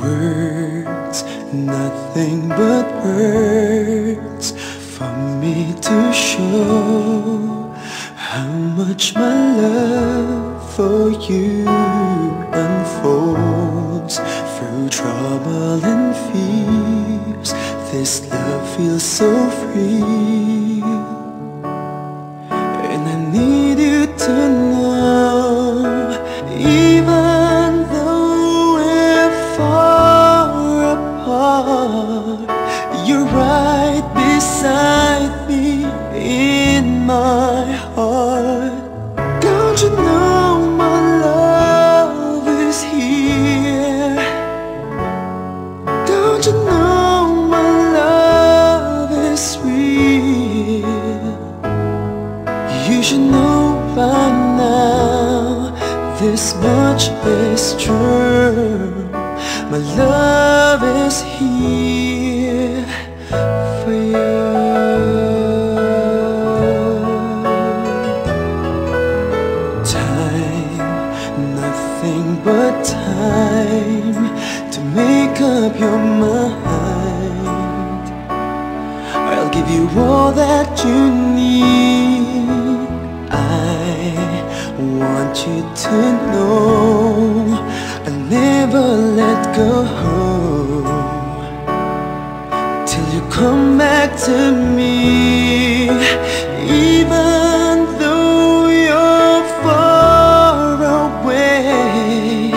Words, nothing but words for me to show how much my love for you unfolds through trouble and fears. This love feels so free, and I need you to know, even though we're far apart, you're right beside me in my heart. Don't you know my love is here? Don't you know my love is real? You should know by now, this much is true. My love is here for you. Time, nothing but time to make up your mind. I'll give you all that you need. I want you to know I'll never let go till you come back to me. Even though you're far away,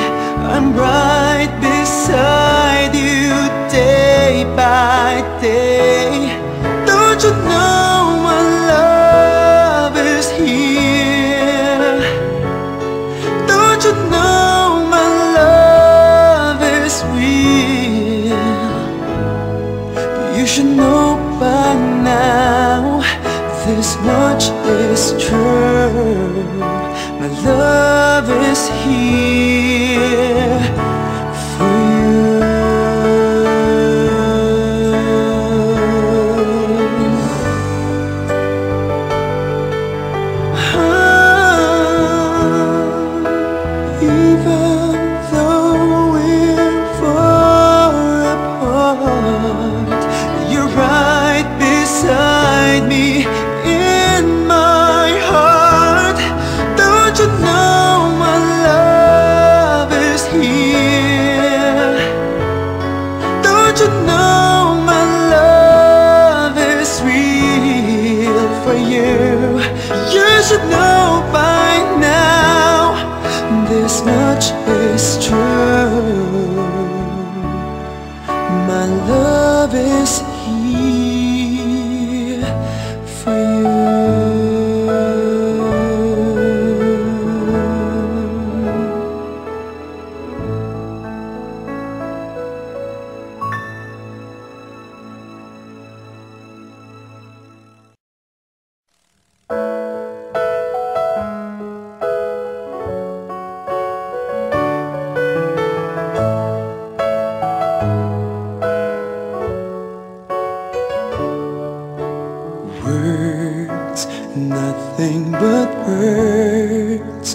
I'm right beside you day by day. Don't you know my love is here? Don't you know my love is real? You should know by now, this much is true. My love is here for you. Even though we're far apart, you're right beside me in my heart. Don't you know my love is here? Don't you know my love is real for you? You should know by now, this much is true. My love is here for you. Words, nothing but words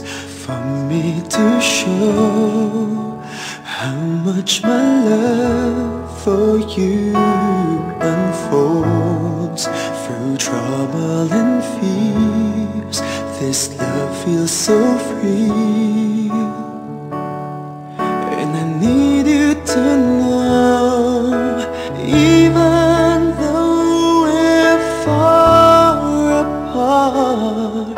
for me to show how much my love for you unfolds through trouble and fears. This love feels so free, and I need you to know, even though we're far apart,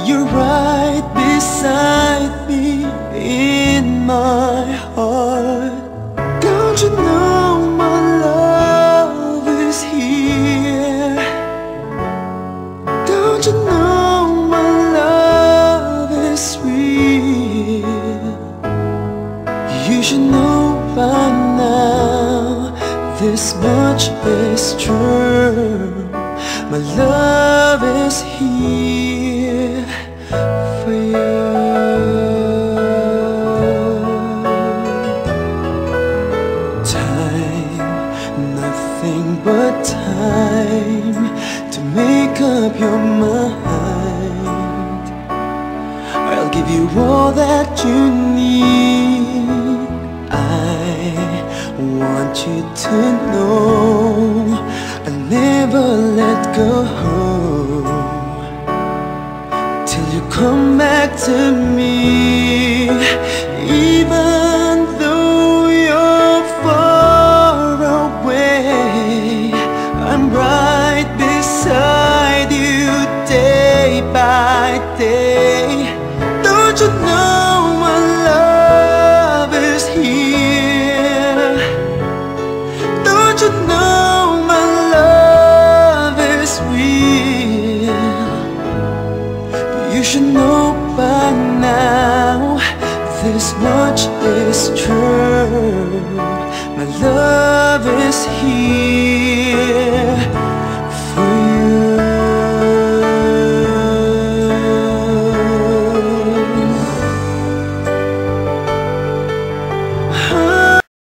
you're right beside me in my heart. Don't you know my love is here? Don't you know my love is real? You should know by now, this much is true. My love is here for you. Time, nothing but time to make up your mind. I'll give you all that you need. I Want you to know I'll never let go till you come back to me. Even though you're far away, I'm right beside you day by day. Don't you know my love is here? Don't you know my love is real? You should know by now, this much is true. My love is here.